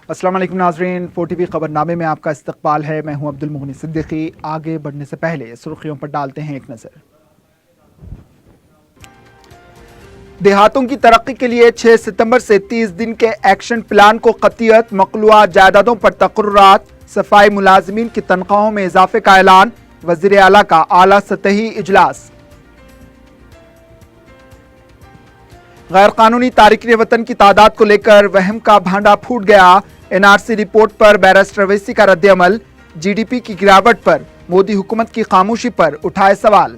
السلام علیکم ناظرین، 4TV خبر نامے میں آپ کا استقبال ہے۔ میں ہوں عبدالمغنی صدیقی۔ آگے بڑھنے سے پہلے سرخیوں پر ڈالتے ہیں ایک نظر۔ دیہاتوں کی ترقی کے لیے 6 ستمبر سے 30 دن کے ایکشن پلان کو قطعیت، مقلوعہ جائیدادوں پر تقررات، صفائی ملازمین کی تنخواہوں میں اضافے کا اعلان، وزیر اعلیٰ کا اعلیٰ سطحی اجلاس۔ غیر قانونی تارکین وطن کی تعداد کو لے کر وہم کا بھانڈا پھوٹ گیا۔ NRC رپورٹ پر بیرسٹر اویسی کا رد عمل، GDP کی گراوٹ پر مودی حکومت کی خاموشی پر اٹھائے سوال۔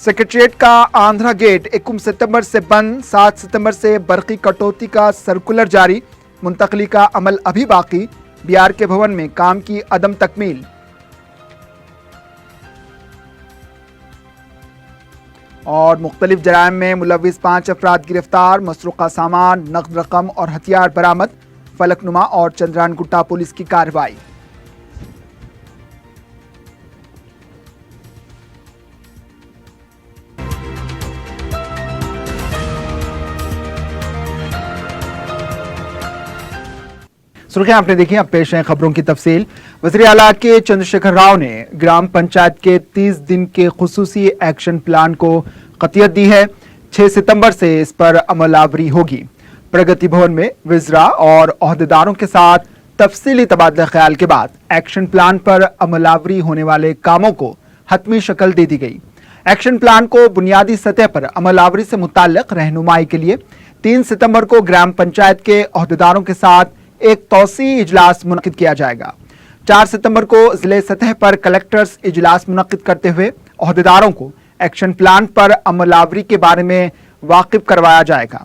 سیکریٹریٹ کا آندھرا گیٹ 21 ستمبر سے بند، 7 ستمبر سے برقی کٹوتی کا سرکولر جاری، منتقلی کا عمل ابھی باقی، BR کے بھون میں کام کی عدم تکمیل۔ اور مختلف جرائم میں ملوث 5 افراد گرفتار، مسروقہ سامان، نقد رقم اور ہتھیار برآمد، فلک نما اور چندران گٹا پولیس کی کارروائی۔ سرخیاں آپ نے دیکھی، اب پیش ہیں خبروں کی تفصیل۔ وزیر اعلیٰ کے چندرشیکھر راؤ نے گرام پنچایت کے 30 دن کے خصوصی ایکشن پلان کو قطعیت دی ہے۔ 6 ستمبر سے اس پر عمل آوری ہوگی۔ پرگتی بھون میں وزراء اور عہدیداروں کے ساتھ تفصیلی تبادلہ خیال کے بعد ایکشن پلان پر عمل آوری ہونے والے کاموں کو حتمی شکل دے دی گئی۔ ایکشن پلان کو بنیادی سطح پر عمل آوری سے متعلق رہنمائی کے لیے 3 ستمبر کو گرام پنچایت کے عہدیداروں کے ساتھ ایک توسیعی اجلاس منعقد کیا جائے گا۔ 4 ستمبر کو ضلع سطح پر کلکٹرز اجلاس منعقد کرتے ہوئے عہدیداروں کو ایکشن پلان پر عمل آوری کے بارے میں واقف کروایا جائے گا۔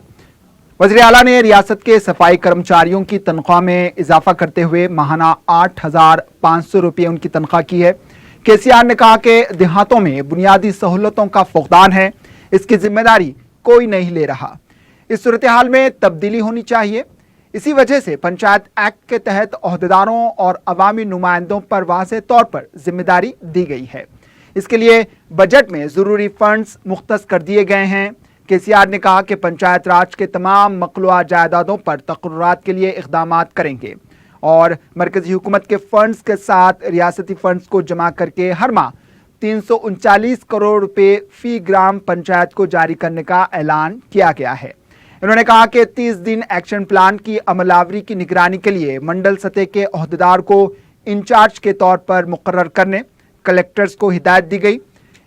وزیر اعلیٰ نے ریاست کے صفائی کرمچاریوں کی تنخواہ میں اضافہ کرتے ہوئے ماہانہ 8,500 روپے ان کی تنخواہ کی ہے۔ KCR نے کہا کہ دیہاتوں میں بنیادی سہولتوں کا فقدان ہے، اس کی ذمہ داری کوئی نہیں لے رہا۔ اس صورتحال میں تبدیلی ہونی چاہیے۔ اسی وجہ سے پنچایت ایکٹ کے تحت عہدیداروں اور عوامی نمائندوں پر واضح طور پر ذمہ داری دی گئی ہے۔ اس کے لیے بجٹ میں ضروری فنڈز مختص کر دیے گئے ہیں۔ KCR نے کہا کہ پنچایت راج کے تمام مقلوعہ جائیدادوں پر تقررات کے لیے اقدامات کریں گے اور مرکزی حکومت کے فنڈز کے ساتھ ریاستی فنڈز کو جمع کر کے ہر ماہ 339 کروڑ روپے فی گرام پنچایت کو جاری کرنے کا اعلان کیا گیا ہے۔ انہوں نے کہا کہ 30 دن ایکشن پلان کی عمل آوری کی نگرانی کے لیے منڈل سطح کے عہدیدار کو انچارج کے طور پر مقرر کرنے کلکٹرز کو ہدایت دی گئی۔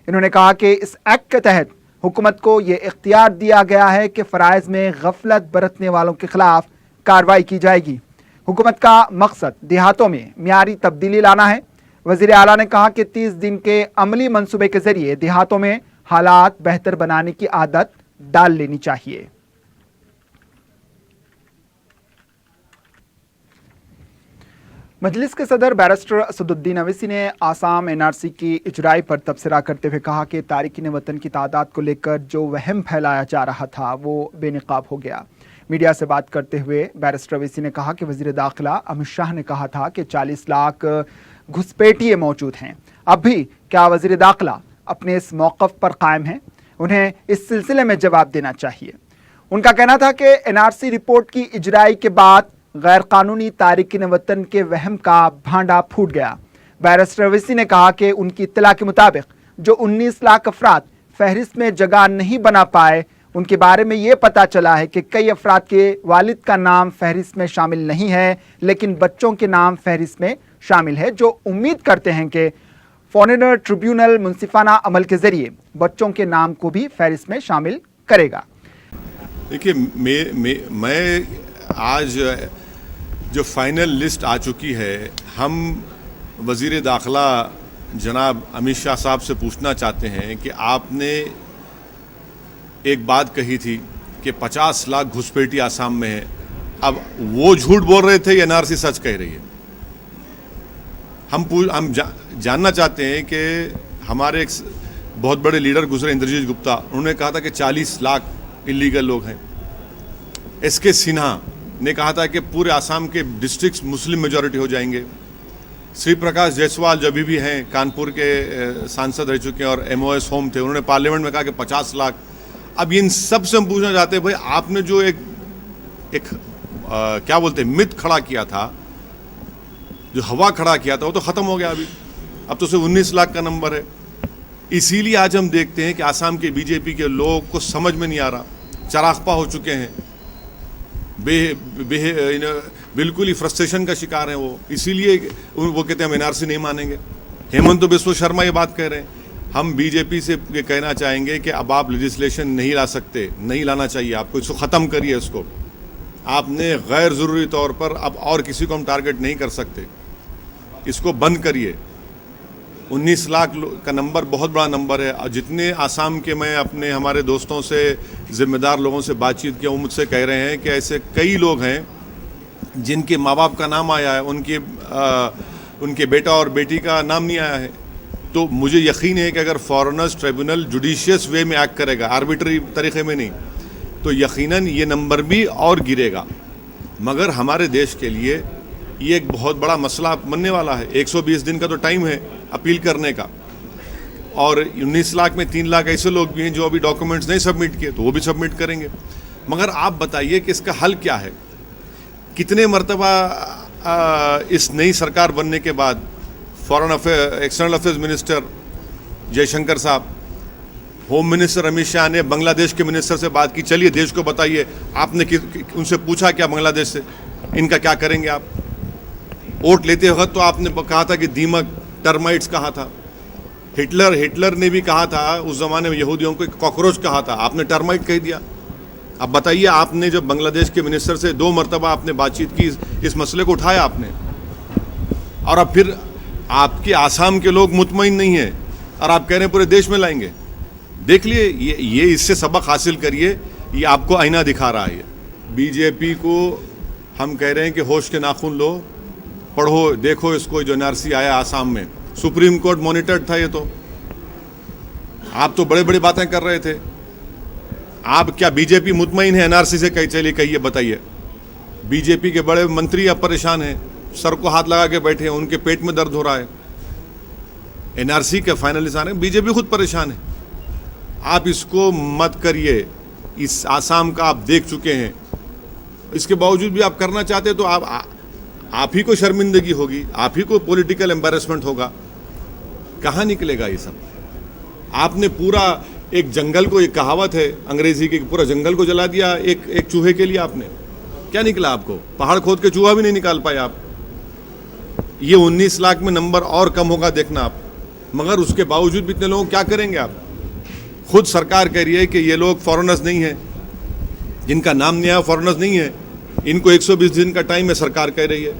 انہوں نے کہا کہ اس ایکٹ کے تحت حکومت کو یہ اختیار دیا گیا ہے کہ فرائض میں غفلت برتنے والوں کے خلاف کارروائی کی جائے گی۔ حکومت کا مقصد دیہاتوں میں معیاری تبدیلی لانا ہے۔ وزیر اعلیٰ نے کہا کہ 30 دن کے عملی منصوبے کے ذریعے دیہاتوں میں حالات بہتر بنانے کی عادت ڈال لینی چاہیے۔ مجلس کے صدر بیرسٹر اسدالدین اویسی نے آسام NRC کی اجرائی پر تبصرہ کرتے ہوئے کہا کہ تارکین وطن کی تعداد کو لے کر جو وہم پھیلایا جا رہا تھا وہ بے نقاب ہو گیا۔ میڈیا سے بات کرتے ہوئے بیرسٹر اویسی نے کہا کہ وزیر داخلہ امت شاہ نے کہا تھا کہ 40 لاکھ گھسپیٹیے موجود ہیں۔ اب بھی کیا وزیر داخلہ اپنے اس موقف پر قائم ہیں؟ انہیں اس سلسلے میں جواب دینا چاہیے۔ ان کا کہنا تھا کہ NRC رپورٹ کی اجرائی کے بعد غیر قانونی تارکین وطن کے وہم کا بھانڈا پھوٹ گیا۔ بیرسٹر اویسی نے کہا کہ ان کی اطلاع کے مطابق جو 19 لاکھ افراد فہرست میں جگہ نہیں بنا پائے، ان کے بارے میں یہ پتا چلا ہے کہ کئی افراد کے والد کا نام فہرست میں شامل نہیں ہے، لیکن بچوں کے نام فہرست میں شامل ہے، جو امید کرتے ہیں کہ فارنر ٹریبیونل منصفانہ عمل کے ذریعے بچوں کے نام کو بھی فہرست میں شامل کرے گا۔ دیکھیے، میں آج جو فائنل لسٹ آ چکی ہے، ہم وزیر داخلہ جناب امت شاہ صاحب سے پوچھنا چاہتے ہیں کہ آپ نے ایک بات کہی تھی کہ 50 لاکھ گھسپیٹی آسام میں ہے، اب وہ جھوٹ بول رہے تھے یا NRC سچ کہہ رہی ہے؟ ہم جاننا چاہتے ہیں کہ ہمارے ایک بہت بڑے لیڈر گزرے اندرجیت گپتا، انہوں نے کہا تھا کہ 40 لاکھ انلیگل لوگ ہیں۔ SK سنہا نے کہا تھا کہ پورے آسام کے ڈسٹرکٹس مسلم میجورٹی ہو جائیں گے۔ سری پرکاش جیسوال جو بھی ہیں کانپور کے سانسد رہ چکے ہیں اور MOS ہوم تھے، انہوں نے پارلیمنٹ میں کہا کہ 50 لاکھ اب ان سب سے ہم پوچھنا چاہتے ہیں بھائی آپ نے جو ایک کیا بولتے ہیں مت کھڑا کیا تھا, جو ہوا کھڑا کیا تھا, وہ تو ختم ہو گیا اب تو صرف 19 لاکھ کا نمبر ہے. اسی لیے آج ہم دیکھتے ہیں کہ آسام کے بی جے پی کے لوگوں کو سمجھ میں نہیں آ رہا, چراغپا ہو چکے ہیں, بالکل ہی فرسٹریشن کا شکار ہیں وہ. اسی لیے وہ کہتے ہیں ہم NRC نہیں مانیں گے. ہیمنت بسوا شرما یہ بات کہہ رہے ہیں. ہم بی جے پی سے یہ کہنا چاہیں گے کہ اب آپ لیجسلیشن نہیں لا سکتے, نہیں لانا چاہیے آپ کو, اس کو ختم کریے. اس کو آپ نے غیر ضروری طور پر اب اور کسی کو ہم ٹارگٹ نہیں کر سکتے, اس کو بند کریے. 19 لاکھ کا نمبر بہت بڑا نمبر ہے. اور جتنے آسام کے میں اپنے ہمارے دوستوں سے, ذمہ دار لوگوں سے بات چیت کیا, وہ مجھ سے کہہ رہے ہیں کہ ایسے کئی لوگ ہیں جن کے ماں باپ کا نام آیا ہے, ان کے بیٹا اور بیٹی کا نام نہیں آیا ہے. تو مجھے یقین ہے کہ اگر فارنرز ٹریبونل جوڈیشیس وے میں ایکٹ کرے گا, آربیٹری طریقے میں نہیں, تو یقیناً یہ نمبر بھی اور گرے گا. مگر ہمارے دیش کے لیے یہ ایک بہت بڑا مسئلہ بننے والا ہے. 120 دن کا تو ٹائم ہے اپیل کرنے کا, اور 19 لاکھ میں 3 لاکھ ایسے لوگ بھی ہیں جو ابھی ڈاکومنٹس نہیں سبمٹ کیے, تو وہ بھی سبمٹ کریں گے. مگر آپ بتائیے کہ اس کا حل کیا ہے. کتنے مرتبہ اس نئی سرکار بننے کے بعد فارن ایکسٹرنل افیئرز منسٹر جے شنکر صاحب, ہوم منسٹر امت شاہ نے بنگلہ دیش کے منسٹر سے بات کی, چلیے دیش کو بتائیے. آپ نے ان سے پوچھا کیا بنگلہ دیش سے ان کا کیا کریں گے آپ؟ ووٹ لیتے وقت تو آپ نے کہا تھا کہ دیمک, ٹرمائٹس کہا تھا. ہٹلر نے بھی کہا تھا اس زمانے میں یہودیوں کو کاکروچ کہا تھا, آپ نے ٹرمائٹ کہہ دیا. اب بتائیے, آپ نے جب بنگلہ دیش کے منسٹر سے 2 مرتبہ آپ نے بات چیت کی, اس مسئلے کو اٹھایا آپ نے, اور اب پھر آپ کے آسام کے لوگ مطمئن نہیں ہیں اور آپ کہہ رہے ہیں پورے دیش میں لائیں گے. دیکھ لیے, یہ اس سے سبق حاصل کریے. یہ آپ کو آئینہ دکھا رہا ہے. بی جے پی کو ہم کہہ رہے ہیں کہ ہوش کے ناخن لو, پڑھو, دیکھو اس کو. جو NRC آیا آسام میں, سپریم کورٹ مانیٹرڈ تھا. یہ تو آپ تو بڑے بڑے باتیں کر رہے تھے. آپ کیا بی جے پی مطمئن ہے NRC سے؟ چلیے کہیے, بتائیے. بی جے پی کے بڑے منتری اب پریشان ہیں, سر کو ہاتھ لگا کے بیٹھے ہیں, ان کے پیٹ میں درد ہو رہا ہے. NRC کے فائنلسٹ آ رہے ہیں, بی جے پی خود پریشان ہے. آپ اس کو مت کریے. اس آسام کا آپ دیکھ چکے ہیں, اس کے باوجود بھی آپ کرنا چاہتے تو آپ ہی کو شرمندگی ہوگی, آپ ہی کو پولیٹیکل امبیرسمنٹ ہوگا. کہاں نکلے گا یہ سب؟ آپ نے پورا ایک جنگل کو, ایک کہاوت ہے انگریزی کی, پورا جنگل کو جلا دیا ایک چوہے کے لیے. آپ نے کیا نکلا؟ آپ کو پہاڑ کھود کے چوہا بھی نہیں نکال پائے آپ. یہ 19 لاکھ میں نمبر اور کم ہوگا دیکھنا آپ. مگر اس کے باوجود بھی اتنے لوگ کیا کریں گے آپ؟ خود سرکار کہہ رہی ہے کہ یہ لوگ فارنرز نہیں ہیں, جن کا نام نہیں آیا فارنرز نہیں ہیں. ان کو 120 دن کا ٹائم ہے, سرکار کہہ رہی ہے.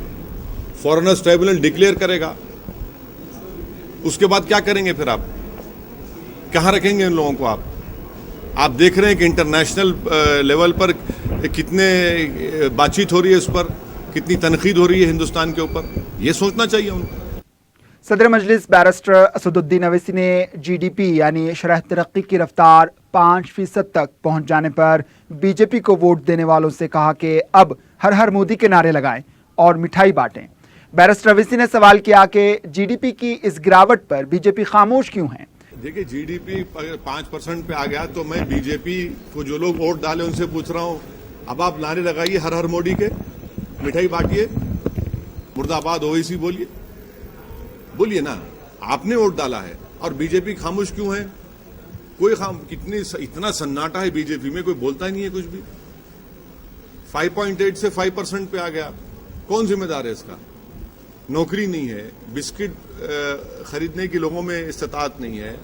فارنرز ٹریبونل ڈکلیئر کرے گا, اس کے بعد کیا کریں گے پھر آپ؟ کہاں رکھیں گے ان لوگوں کو آپ دیکھ رہے ہیں کہ انٹرنیشنل لیول پر کتنے بات چیت ہو رہی ہے, اس پر کتنی تنقید ہو رہی ہے ہندوستان کے اوپر. یہ سوچنا چاہیے ان کو. صدر مجلس بیرسٹر اسد الدین اویسی نے GDP یعنی شرح ترقی کی رفتار 5% تک پہنچ جانے پر بی جے پی کو ووٹ دینے والوں سے کہا کہ اب ہر ہر مودی کے نعرے لگائیں اور مٹھائی بانٹیں. بیرسٹر اویسی نے سوال کیا کہ GDP کی اس گراوٹ پر بی جے پی خاموش کیوں ہے. دیکھیے, GDP 5% پہ آ گیا تو میں بی جے پی کو جو لوگ ووٹ ڈالے ان سے پوچھ رہا ہوں, اب آپ نعرے لگائیے ہر ہر موڈی کے, مٹھائی بانٹیے, مرد آباد اویسی بولیے نا. آپ نے ووٹ ڈالا ہے اور بی جے پی خاموش کیوں ہے؟ کوئی اتنا سناٹا ہے بی جے پی میں, کوئی بولتا ہی نہیں ہے کچھ بھی. 5.8 سے 5% پہ آ گیا. کون ذمہ دار ہے اس کا؟ نوکری نہیں ہے, بسکٹ خریدنے کی لوگوں میں استطاعت نہیں ہے,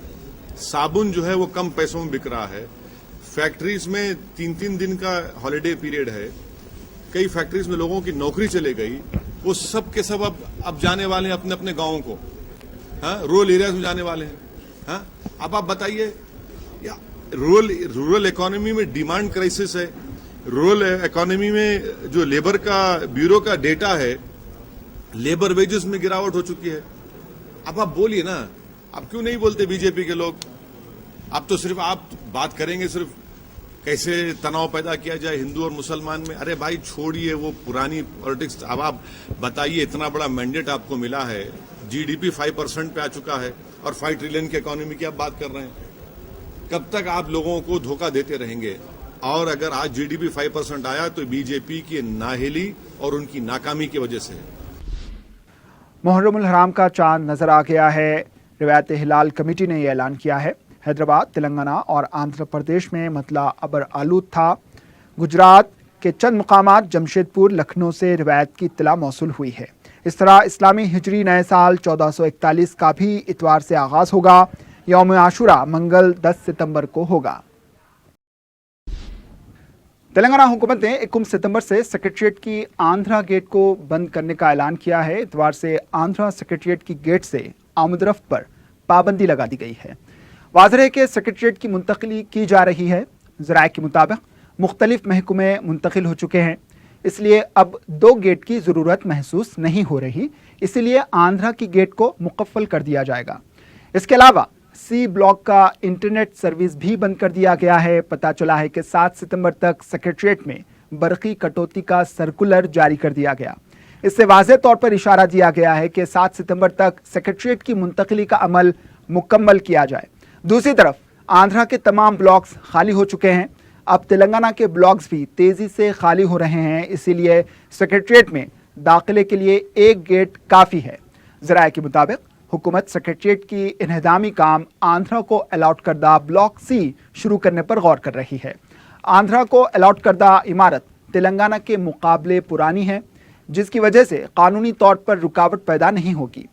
صابن جو ہے وہ کم پیسوں میں بک رہا ہے, فیکٹریز میں 3 دن کا ہالیڈے پیریڈ ہے, کئی فیکٹریز میں لوگوں کی نوکری چلے گئی. وہ سب کے سب اب جانے والے ہیں اپنے اپنے گاؤں کو, رورل ایریاز میں جانے والے ہیں. اب آپ بتائیے, رورل اکانومی میں ڈیمانڈ کرائسس ہے. رورل اکانومی میں جو لیبر کا بیورو کا ڈیٹا ہے, لیبر ویجز میں گراوٹ ہو چکی ہے. اب آپ بولیے نا, اب کیوں نہیں بولتے بی جے پی کے لوگ؟ اب تو صرف آپ بات کریں گے صرف کیسے تناؤ پیدا کیا جائے ہندو اور مسلمان میں. ارے بھائی چھوڑیے وہ پرانی پالیٹکس. اب آپ بتائیے, اتنا بڑا مینڈیٹ آپ کو ملا ہے, GDP 5% پہ آ چکا ہے اور 5 ٹریلین کی اکانومی کی آپ بات کر رہے ہیں. कब तक आप लोगों को धोखा देते रहेंगे? और अगर आज जीडीपी 5% आया तो बीजेपी की नाअहली और उनकी नाकामी की वजह से है। मुहर्रमुल हराम का चांद नजर आ गया है। रिवायत हिलाल कमेटी ने यह ऐलान किया है। हैदराबाद, तेलंगाना और आंध्र प्रदेश में मतला अबर आलूद था। गुजरात के चंद मुकामात जमशेदपुर, लखनऊ से रिवायत की इत्तला मौसूल हुई है। इस तरह इस्लामी हिजरी नए साल 1441 का भी इतवार से आगाज होगा। यौम आशुरा मंगल 10 सितंबर को होगा। तेलंगाना हुकूमत ने 21 सितंबर से सेक्रेटेरिएट की आंध्रा गेट को बंद करने का ऐलान किया है। इतवार से आंध्रा सेक्रेटेरिएट की गेट से आमदरफ्त पर पाबंदी लगा दी गई है। वाज़ेह है कि सेक्रेटेरिएट की मुंतकिली की जा रही है। ज़राए के मुताबिक मुख्तलिफ महकमे मुंतकिल हो चुके हैं, इसलिए अब 2 गेट की ज़रूरत महसूस नहीं हो रही। इसीलिए आंध्रा की गेट को मुकफ़्फ़ल कर दिया जाएगा। इसके अलावा सी ब्लॉक का इंटरनेट सर्विस भी बंद कर दिया गया है। पता चला है कि 7 सितंबर तक सेक्रेटेरिएट में बरक़ी कटौती का सर्कुलर जारी कर दिया गया। इससे वाज़ेह तौर पर इशारा दिया गया है कि 7 सितंबर तक सेक्रेटेरिएट की मुंतकिली का अमल मुकम्मल किया जाए। दूसरी तरफ आंध्रा के तमाम ब्लॉक्स खाली हो चुके हैं। अब तेलंगाना के ब्लॉक्स भी तेज़ी से खाली हो रहे हैं, इसीलिए सेक्रेटेरिएट में दाखिले के लिए 1 गेट काफ़ी है। ज़राए के मुताबिक हुकूमत सेक्रेटेरिएट की इन्हदामी काम आंध्रा को अलॉट करदा ब्लॉक सी शुरू करने पर गौर कर रही है। आंध्रा को अलॉट करदा इमारत तेलंगाना के मुकाबले पुरानी है, जिसकी वजह से कानूनी तौर पर रुकावट पैदा नहीं होगी।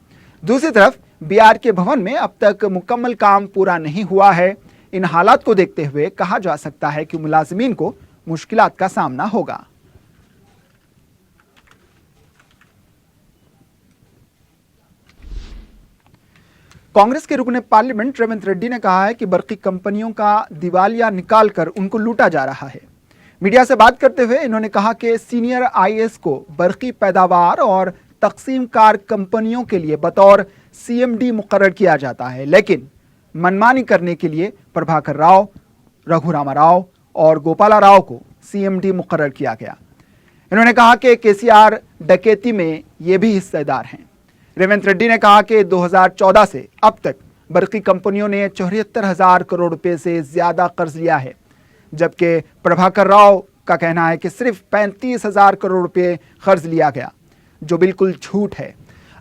दूसरी तरफ बीआर के भवन में अब तक मुकम्मल काम पूरा नहीं हुआ है। इन हालात को देखते हुए कहा जा सकता है कि मुलाजिमीन को मुश्किलात का सामना होगा। कांग्रेस के रुकने पार्लियामेंट रेवंत रेड्डी ने कहा है कि बरक़ी कंपनियों का दिवालिया निकालकर उनको लूटा जा रहा है। मीडिया से बात करते हुए इन्होंने कहा कि सीनियर आईएएस को बरक़ी पैदावार और तकसीम कार कंपनियों के लिए बतौर सीएमडी मुकर्रर किया जाता है, लेकिन मनमानी करने के लिए प्रभाकर राव, रघुरामा राव और गोपाला राव को सीएमडी मुकर्रर किया गया। इन्होंने कहा कि केसीआर डकैती में ये भी हिस्सेदार हैं। रेवंत रेड्डी ने कहा कि 2014 से अब तक बरक़ी कंपनियों ने 74,000 करोड़ रुपए से ज्यादा कर्ज लिया है, जबकि प्रभाकर राव का कहना है कि सिर्फ 35,000 करोड़ रुपए कर्ज लिया गया, जो बिल्कुल झूठ है।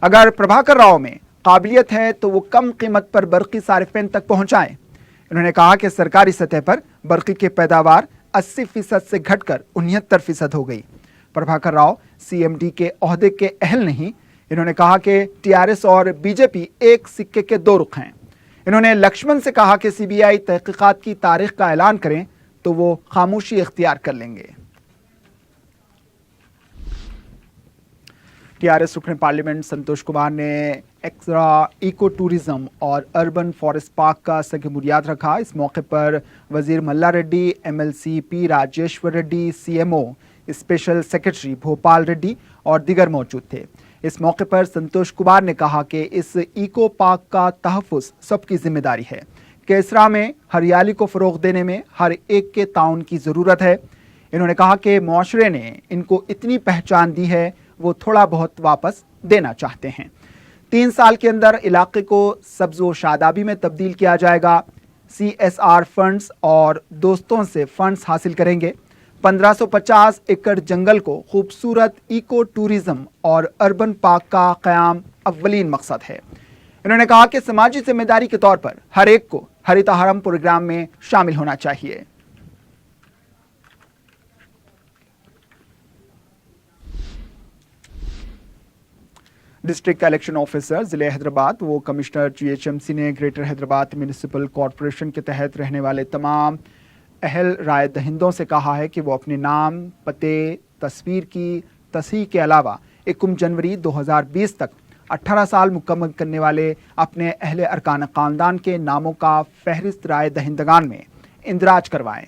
अगर प्रभाकर राव में काबिलियत है तो वो कम कीमत पर बरक़ी सारिफिन तक पहुंचाएं। इन्होंने कहा कि सरकारी सतह पर बरक़ी की पैदावार 80% से घटकर 69% हो गई। प्रभाकर राव सीएमडी के ओहदे के अहल नहीं। इन्होंने कहा कि टीआरएस और बीजेपी एक सिक्के के 2 रुख हैं। इन्होंने लक्ष्मण से कहा कि सीबीआई तहकीकात की तारीख का ऐलान करें तो वो खामोशी इख्तियार कर लेंगे। टीआरएस रुकने पार्लियामेंट संतोष कुमार ने एक्स्ट्रा इको टूरिज्म और अर्बन फॉरेस्ट पार्क का सग बुनियाद रखा। इस मौके पर वजीर Malla Reddy, MLC P Rajeshwar Reddy, CMO special secretary Bhopal Reddy और दीगर मौजूद थे। इस मौके पर संतोष कुमार ने कहा कि इस इको पार्क का तहफ़्फ़ुज़ सबकी जिम्मेदारी है। केसरा में हरियाली को फ़रोग़ देने में हर एक के ताउन की ज़रूरत है। इन्होंने कहा कि मुआशरे ने इनको इतनी पहचान दी है, वो थोड़ा बहुत वापस देना चाहते हैं। 3 साल के अंदर इलाके को सब्ज़ व शादाबी में तब्दील किया जाएगा। CSR फंड्स और दोस्तों से फंड्स हासिल करेंगे। 1550 एकड़ जंगल को खूबसूरत इको टूरिज्म और अर्बन पार्क का क़याम अव्वलीन मकसद है। इन्होंने कहा कि समाजी जिम्मेदारी के तौर पर हर एक को हरित हरम प्रोग्राम में शामिल होना चाहिए। डिस्ट्रिक्ट इलेक्शन ऑफिसर जिले हैदराबाद वो कमिश्नर GHMC ने ग्रेटर हैदराबाद म्यूनिसिपल कॉरपोरेशन के तहत रहने वाले तमाम अहल राय दहिंदों से कहा है कि वो अपने नाम, पते, तस्वीर की तस्हीह के अलावा 1 जनवरी 2020 तक 18 साल मुकम्मल करने वाले अपने अहले अरकान ख़ानदान के नामों का फहरिस्त राय दहिंदगान में इंदराज करवाएं।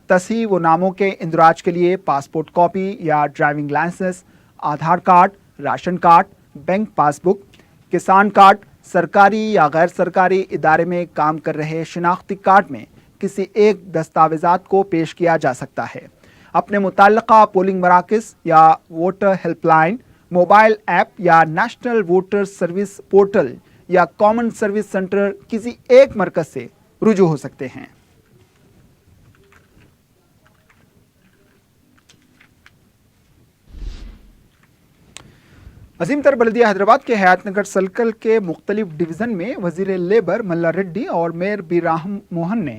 तस्हीह व नामों के इंदराज के लिए पासपोर्ट कॉपी या driving licence, Aadhaar card, ration card, bank passbook, किसान कार्ड, सरकारी या गैर सरकारी इदारे में काम कर रहे शिनाख्ती कार्ड में किसी एक दस्तावेजात को पेश किया जा सकता है। अपने मुताल्लिका पोलिंग मराकज़ या वोटर हेल्पलाइन, मोबाइल ऐप या नेशनल वोटर सर्विस पोर्टल या कॉमन सर्विस सेंटर किसी एक मरकज़ से रुजू हो सकते हैं। अजीम तर बल्दिया हैदराबाद के हयात नगर सर्कल के मुख्तलिफ डिवीज़न में वजीर लेबर मल्ला रेड्डी और मेयर बीराहम मोहन ने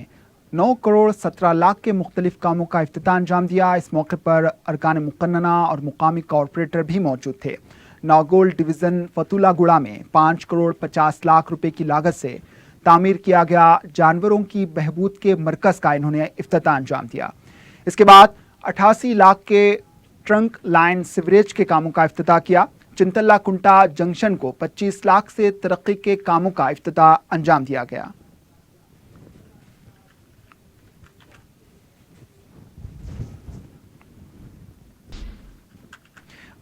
9 करोड़ 17 लाख के मुख्तलिफ कामों का इफ्तिताह अंजाम दिया। इस मौके पर अरकान मुकन्नना और मुकामी कॉरपोरेटर भी मौजूद थे। नागोल डिवीज़न फतुला गुड़ा में 5 करोड़ 50 लाख रुपए की लागत से तामीर किया गया जानवरों की बहबूद के मरकज़ का इन्होंने इफ्तिताह अंजाम दिया। इसके बाद 88 लाख के ट्रंक लाइन सीवरेज के कामों का इफ्तिताह किया। चिंतला कुंटा जंक्शन को 25 लाख से तरक्की के कामों का इफ्तिताह अंजाम दिया गया।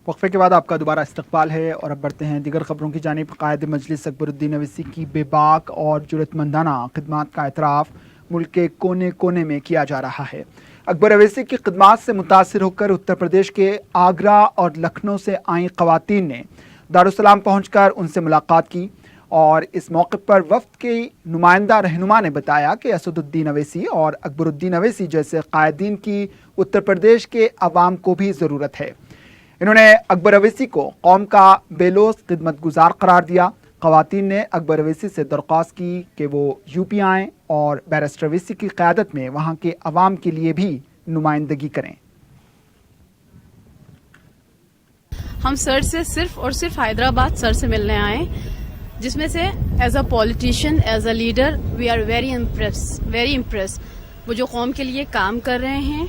वक्फे के बाद आपका दोबारा इस्तकबाल है और अब बढ़ते हैं दीगर खबरों की जानिब। कायद मजलिस अकबरुद्दीन अवैसी की बेबाक और जुर्रतमंदाना खिदमात का एतराफ़ मुल्क के कोने कोने में किया जा रहा है। अकबर अवैसी की खिदमात से मुतासिर होकर उत्तर प्रदेश के आगरा और लखनऊ से आई ख़वातीन ने दारुस्सलाम पहुंचकर उनसे मुलाकात की और इस मौके पर वफ़द के नुमाइंदा रहनुमा ने बताया कि असदुद्दीन अवैसी और अकबरुद्दीन अवैसी जैसे कायदीन की उत्तर प्रदेश के अवाम को भी ज़रूरत है। इन्होंने अकबर अवैसी को कौम का बेलोस खिदमत गुजार करार दिया। ख़वातीन ने अकबर अवैसी से दरख्वास्त की कि वो यूपी आएँ और बैरिस्टर अवैसी की क़यादत में वहाँ के अवाम के लिए भी नुमाइंदगी करें। हम सर से सिर्फ और सिर्फ हैदराबाद सर से मिलने आए, जिसमें से as a politician, as a leader we are very impress. वो जो कौम के लिए काम कर रहे हैं,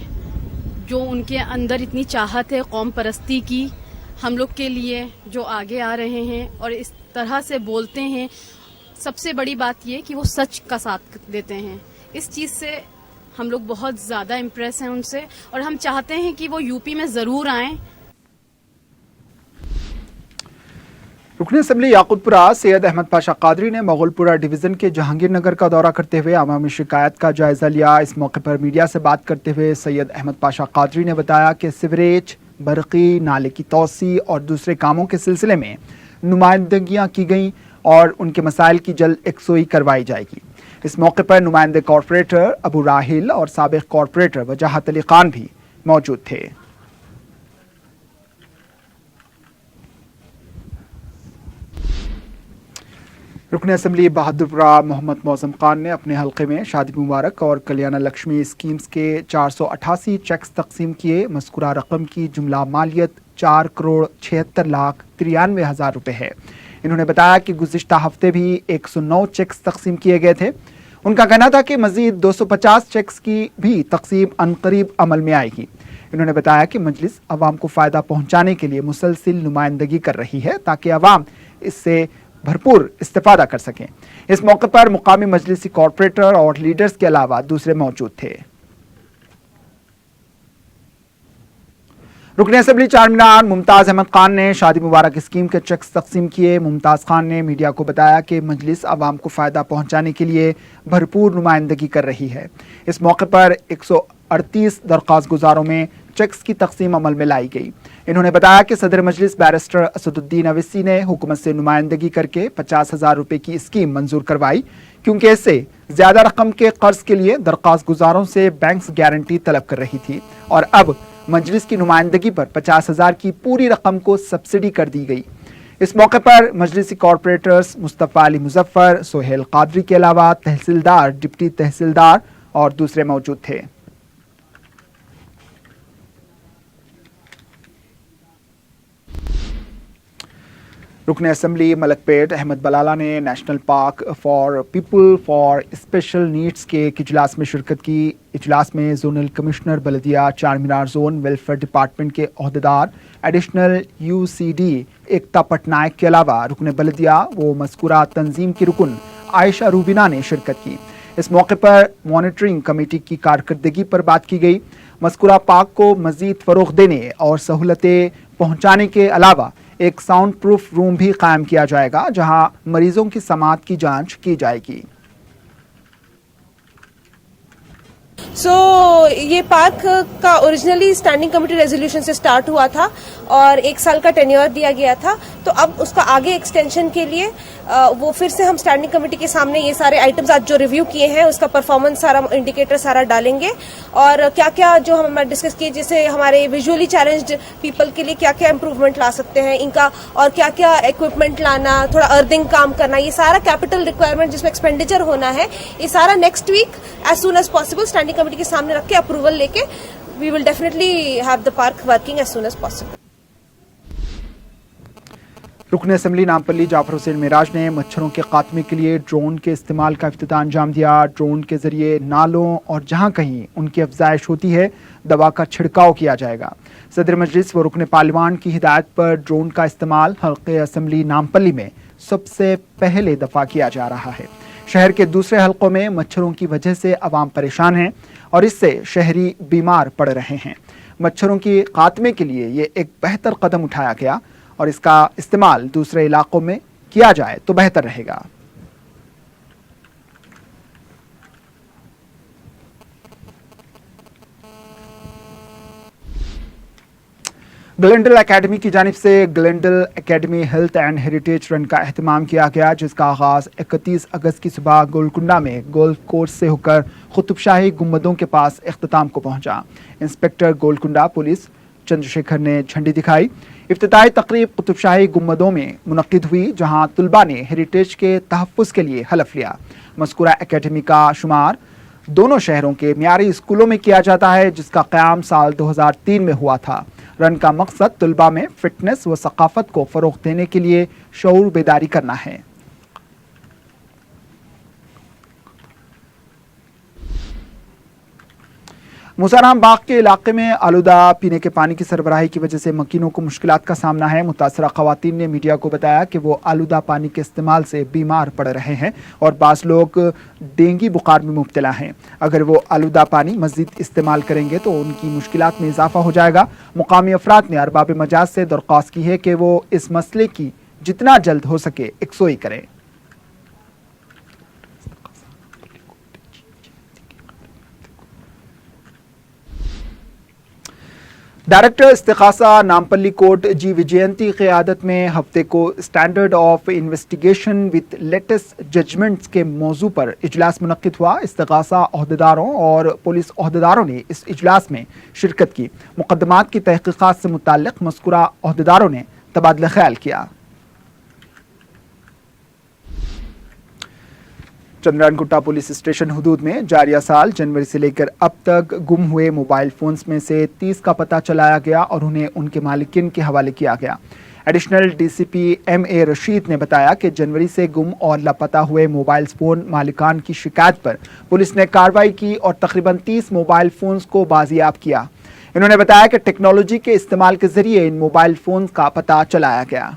जो उनके अंदर इतनी चाहत है कौम परस्ती की, हम लोग के लिए जो आगे आ रहे हैं और इस तरह से बोलते हैं। सबसे बड़ी बात ये कि वो सच का साथ देते हैं। इस चीज़ से हम लोग बहुत ज़्यादा इम्प्रेस हैं उनसे और हम चाहते हैं कि वो यूपी में ज़रूर आएँ। रुकन असम्बली याकूतपुरा सैयद अहमद पाशा कादरी ने मोगलपुरा डिवीज़न के जहांगीर नगर का दौरा करते हुए अवामी शिकायत का जायज़ा लिया। इस मौके पर मीडिया से बात करते हुए सैयद अहमद पाशा कादरी ने बताया कि सीवरेज, बरक़ी, नाले की तोसी और दूसरे कामों के सिलसिले में नुमाइंदगियाँ की गईं और उनके मसाइल की जल्द यकसोई करवाई जाएगी। इस मौके पर नुमाइंदे कॉरपोरेटर अबू राहिल और साबिक़ कॉरपोरेटर वजाहत अली खान भी मौजूद थे। रुकन असम्बली बहादुरपुरा मोहम्मद मौज़म खान ने अपने हल्के में शादी मुबारक और कल्याण लक्ष्मी स्कीम्स के 488 चेक्स तकसीम किए। मज़कूरा रकम की जुमला मालियत 4 करोड़ 76 लाख 93 हज़ार रुपये है। इन्होंने बताया कि गुज़िश्ता हफ्ते भी 109 चेक्स तकसीम किए गए थे। उनका कहना था कि मज़ीद 250 चेक्स की भी तकसीम अनकरीब अमल में आएगी। इन्होंने बताया कि मजलिस अवाम को फ़ायदा पहुँचाने के लिए मुसलसिल नुमाइंदगी कर रही है ताकि अवाम इससे भरपूर इस्तेफादा कर सकें। इस मौके पर मुकामी मजलिसी कॉरपोरेटर और लीडर्स के अलावा दूसरे मौजूद थे। रुकन असम्बली चारमीनार मुमताज़ अहमद खान ने शादी मुबारक स्कीम के चेक्स तकसीम किए। मुमताज़ खान ने मीडिया को बताया कि मजलिस अवाम को फ़ायदा पहुँचाने के लिए भरपूर नुमाइंदगी कर रही है। इस मौके पर 138 दरख्वास्त गुजारों में चेक्स की तकसीम अमल में लाई गई। इन्होंने बताया कि सदर मजलिस बैरिस्टर असदुद्दीन अवैसी ने हुकूमत से नुमाइंदगी करके 50,000 रुपये की स्कीम मंजूर करवाई, क्योंकि इससे ज़्यादा रकम के कर्ज के लिए दरख्वास्त गुजारों से बैंक्स गारंटी तलब कर रही थी और अब मजलिस की नुमाइंदगी पर 50,000 की पूरी रकम को सब्सिडी कर दी गई। इस मौके पर मजलिसी कॉरपोरेटर्स मुस्तफ़ा अली मुजफ्फर, सोहेल कादरी के अलावा तहसीलदार, डिप्टी तहसीलदार और दूसरे मौजूद थे। रुकन असम्बली मलकपेट अहमद बलाला ने national park for people for special needs के एक इजलास में शिरकत की। इजलास में जोनल कमिश्नर बल्दिया चारमीनार जोन वेलफेयर डिपार्टमेंट के अहदेदार, एडिशनल UCD एकता पटनायक के अलावा रुकन बल्दिया व मज़कूरा तंजीम की रुकन आयशा रूबीना ने शिरकत की। इस मौके पर मॉनिटरिंग कमेटी की कारकर्दगी पर बात की गई। मज़कूरा पार्क को मज़ीद फ़रोग़ देने और सहूलतें पहुँचाने के अलावा एक साउंड प्रूफ रूम भी कायम किया जाएगा जहां मरीजों की समाअत की जांच की जाएगी। सो ये पार्क का ओरिजिनली स्टैंडिंग कमेटी रेजोल्यूशन से स्टार्ट हुआ था और 1 साल का टेन्योर दिया गया था, तो अब उसका आगे एक्सटेंशन के लिए वो फिर से हम स्टैंडिंग कमेटी के सामने ये सारे आइटम्स आज जो रिव्यू किए हैं उसका परफॉर्मेंस सारा इंडिकेटर सारा डालेंगे और क्या क्या जो हम डिस्कस किए, जैसे हमारे विजुअली चैलेंज्ड पीपल के लिए क्या क्या इम्प्रूवमेंट ला सकते हैं इनका, और क्या क्या इक्विपमेंट लाना, थोड़ा अर्थिंग काम करना, ये सारा कैपिटल रिक्वायरमेंट जिसमें एक्सपेंडिचर होना है, ये सारा next week as soon as possible standing committee के सामने रख के अप्रूवल लेके we will definitely have the park working as soon as possible. रुकन असम्बली नामपल्ली जाफर हुसैन मेराज ने मच्छरों के खात्मे के लिए ड्रोन के इस्तेमाल का इफ्तिताह अंजाम दिया। ड्रोन के जरिए नालों और जहां कहीं उनकी अफजाइश होती है दवा का छिड़काव किया जाएगा। सदर मजलिस व रुकन पार्लिमान की हिदायत पर ड्रोन का इस्तेमाल हल्के असम्बली नामपल्ली में सबसे पहले दफा किया जा रहा है। शहर के दूसरे हलकों में मच्छरों की वजह से अवाम परेशान हैं और इससे शहरी बीमार पड़ रहे हैं। मच्छरों की खात्मे के लिए ये एक बेहतर कदम उठाया गया और इसका इस्तेमाल दूसरे इलाकों में किया जाए तो बेहतर रहेगा। ग्लेंडल एकेडमी की जानिब से Glendale academy health and heritage run का एहतमाम किया गया, जिसका आगाज 31 अगस्त की सुबह गोलकुंडा में गोल्फ कोर्स से होकर कुतुबशाही गुंबदों के पास इख्तिताम को पहुंचा। इंस्पेक्टर गोलकुंडा पुलिस चंद्रशेखर ने झंडी दिखाई। इफ्तिताही तकरीब कुतुबशाही गुंबदों में मुनक्किद हुई, जहां तुलबा ने हेरिटेज के तहफ़्फ़ुज़ के लिए हलफ लिया। मज़कूरा एकेडमी का शुमार दोनों शहरों के मियारी स्कूलों में किया जाता है, जिसका क़याम साल 2003 में हुआ था। रन का मकसद तुलबा में फिटनेस व सकाफत को फ़रोग़ देने के लिए शऊर बेदारी करना है। मुसाराम बाग के इलाके में आलूदा पीने के पानी की सरबराही की वजह से मकीनों को मुश्किलात का सामना है। मुतासरा खवातीन ने मीडिया को बताया कि वो आलूदा पानी के इस्तेमाल से बीमार पड़ रहे हैं और बाज़ लोग डेंगू बुखार में मुब्तला हैं। अगर वो आलूदा पानी मज़ीद इस्तेमाल करेंगे तो उनकी मुश्किलात में इजाफा हो जाएगा। मुकामी अफराद ने अरबाब मजाज से दरख्वास्त की है कि वो इस मसले की जितना जल्द हो सके यकसोई करें। डायरेक्टर इस्तिखासा नामपल्ली कोर्ट जी विजयंती की क़यादत में हफ्ते को standard of investigation with latest judgments के मौजू पर इजलास मुनक्किद हुआ। इस्तिखासा अहदेदारों और पुलिस अहदेदारों ने इस इजलास में शिरकत की। मुकदमात की तहकीकात से मुताल्लिक़ मज़कूरा अहदेदारों ने तबादला ख्याल किया। चंद्रानगुट्टा पुलिस स्टेशन हुदूद में जारिया साल जनवरी से लेकर अब तक गुम हुए मोबाइल फोन्स में से 30 का पता चलाया गया और उन्हें उनके मालिकिन के हवाले किया गया। एडिशनल डीसीपी MA रशीद ने बताया कि जनवरी से गुम और लापता हुए मोबाइल फ़ोन मालिकान की शिकायत पर पुलिस ने कार्रवाई की और तकरीबन 30 मोबाइल फ़ोन्स को बाजियाब किया। इन्होंने बताया कि टेक्नोलॉजी के इस्तेमाल के जरिए इन मोबाइल फ़ोन का पता चलाया गया।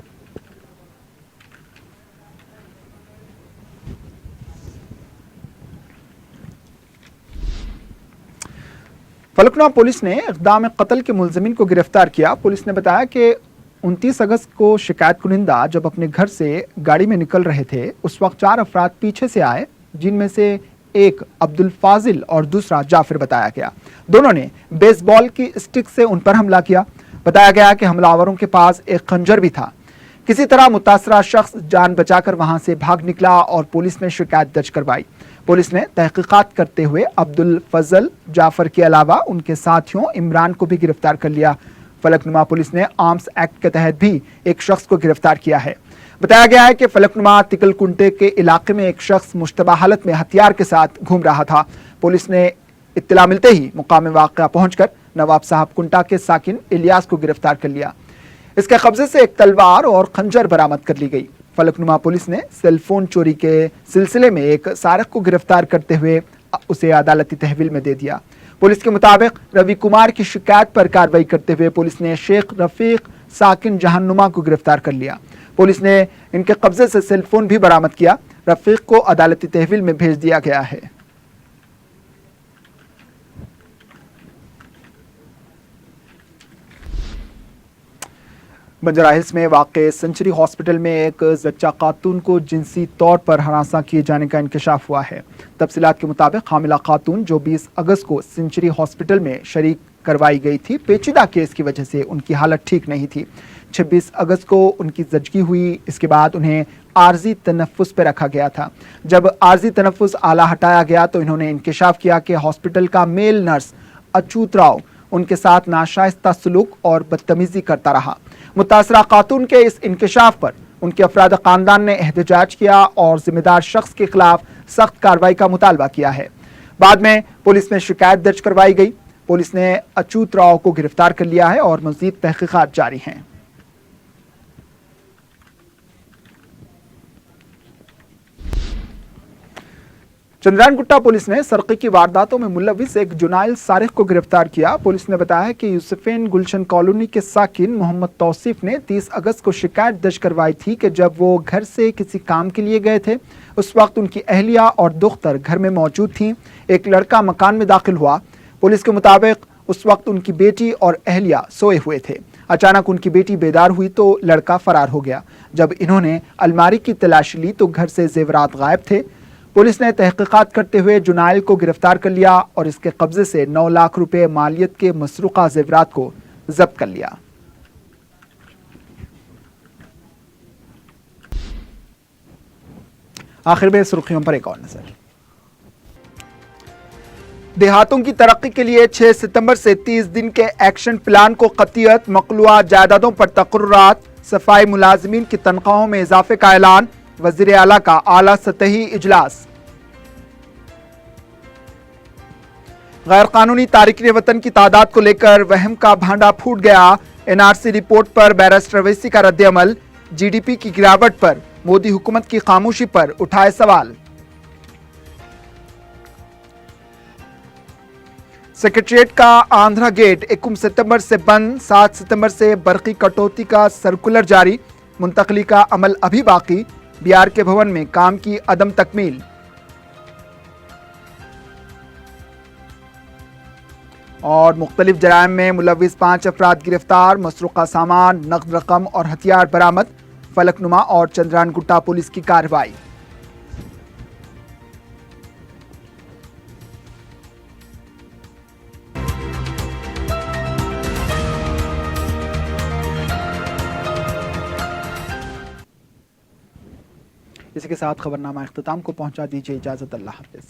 फलकनुमा पुलिस ने इक़दाम कत्ल के मुलज़िमीन को गिरफ्तार किया। पुलिस ने बताया कि 29 अगस्त को शिकायत कुनिंदा जब अपने घर से गाड़ी में निकल रहे थे, उस वक्त 4 अफराद पीछे से आए, जिनमें से एक अब्दुल फाजिल और दूसरा जाफिर बताया गया। दोनों ने बेसबॉल की स्टिक से उन पर हमला किया। बताया गया कि हमलावरों के पास एक खंजर भी था। किसी तरह मुतासरा शख्स जान बचाकर वहां से भाग निकला और पुलिस ने शिकायत दर्ज करवाई। पुलिस ने तहकीकात करते हुए अब्दुल फजल जाफर के अलावा उनके साथियों इमरान को भी गिरफ्तार कर लिया। फलकनुमा पुलिस ने आर्म्स एक्ट के तहत भी एक शख्स को गिरफ्तार किया है। बताया गया है कि फलकनुमा तिकलकुंटे के इलाके में एक शख्स मुश्तबा हालत में हथियार के साथ घूम रहा था। पुलिस ने इत्तला मिलते ही मुकाम वाक़या पहुंचकर नवाब साहब कुंटा के साकिन इलियास को गिरफ्तार कर लिया। इसके कब्जे से एक तलवार और खंजर बरामद कर ली गई। फलकनुमा पुलिस ने सेल फोन चोरी के सिलसिले में एक सारक को गिरफ्तार करते हुए उसे अदालती तहवील में दे दिया। पुलिस के मुताबिक रवि कुमार की शिकायत पर कार्रवाई करते हुए पुलिस ने शेख रफीक साकिन जहानुमा को गिरफ्तार कर लिया। पुलिस ने इनके कब्जे से सेल फोन भी बरामद किया। रफीक को अदालती तहवील में भेज दिया गया है। बंजारा हिल्स में वाक़े सेंचुरी हॉस्पिटल में एक जच्चा खातून को जिनसी तौर पर हरासा किए जाने का इंकशाफ हुआ है। तफसीलात के मुताबिक हामिला खातून जो 20 अगस्त को सेंचुरी हॉस्पिटल में शरीक करवाई गई थी, पेचीदा केस की वजह से उनकी हालत ठीक नहीं थी। 26 अगस्त को उनकी जच्ची हुई, इसके बाद उन्हें आर्जी तनफ्फुस पर रखा गया था। जब आर्जी तनफ्फुस आला हटाया गया तो इन्होंने इंकशाफ किया कि हॉस्पिटल का मेल नर्स अच्युत राव उनके साथ नाशाइस्ता सलूक और बदतमीजी करता रहा। मुतासरा खातून के इस इंकशाफ पर उनके अफराद खानदान ने एहतजाज किया और जिम्मेदार शख्स के खिलाफ सख्त कार्रवाई का मुतालबा किया है। बाद में पुलिस में शिकायत दर्ज करवाई गई। पुलिस ने अच्युत राव को गिरफ्तार कर लिया है और मजीद तहकीकात जारी हैं। चंद्रायनगुट्टा पुलिस ने सरक़े की वारदातों में मुलविस एक जुनाइल सारिक को गिरफ्तार किया। पुलिस ने बताया कि यूसुफेन गुलशन कॉलोनी के साकिन मोहम्मद तौसीफ ने 30 अगस्त को शिकायत दर्ज करवाई थी कि जब वो घर से किसी काम के लिए गए थे, उस वक्त उनकी अहलिया और दुख्तर घर में मौजूद थीं। एक लड़का मकान में दाखिल हुआ। पुलिस के मुताबिक उस वक्त उनकी बेटी और अहलिया सोए हुए थे। अचानक उनकी बेटी बेदार हुई तो लड़का फरार हो गया। जब इन्होंने अलमारी की तलाशी ली तो घर से जेवरात गायब थे। पुलिस ने तहकीकात करते हुए जुनाइल को गिरफ्तार कर लिया और इसके कब्जे से 9 लाख रुपए मालियत के मसरूका जेवरात को जब्त कर लिया। आखिर में सुर्खियों पर एक और नजर। देहातों की तरक्की के लिए 6 सितंबर से 30 दिन के एक्शन प्लान को कतियत, मकलूआ जायदादों पर तकर्रुरात, सफाई मुलाजमीन की तनख्वाहों में इजाफे का ऐलान, वजीर आला का आला सतही इजलास। गैर कानूनी तारिकीन वतन की तादाद को लेकर वहम का भांडा फूट गया। एनआरसी रिपोर्ट पर बैरिस्टर अवैसी का रद्द-ए-अमल, जीडीपी की गिरावट पर मोदी हुकूमत की खामोशी पर उठाए सवाल। सेक्रेटेरिएट का आंध्रा गेट 21 सितंबर से बंद, 7 सितंबर से बरकी कटौती का सर्कुलर जारी, मुंतकली का अमल अभी बाकी। बिहार के भवन में काम की अदम तकमील। और मुख्तलिफ जराइम में मुलविस 5 अफराद गिरफ्तार, मसरूका सामान, नकद रकम और हथियार बरामद। फलकनुमा और चंद्रायनगुट्टा पुलिस की कार्रवाई। इसी के साथ खबरनामा इख्तिताम को पहुंचा दीजिए। इजाजत, अल्लाह हाफिज।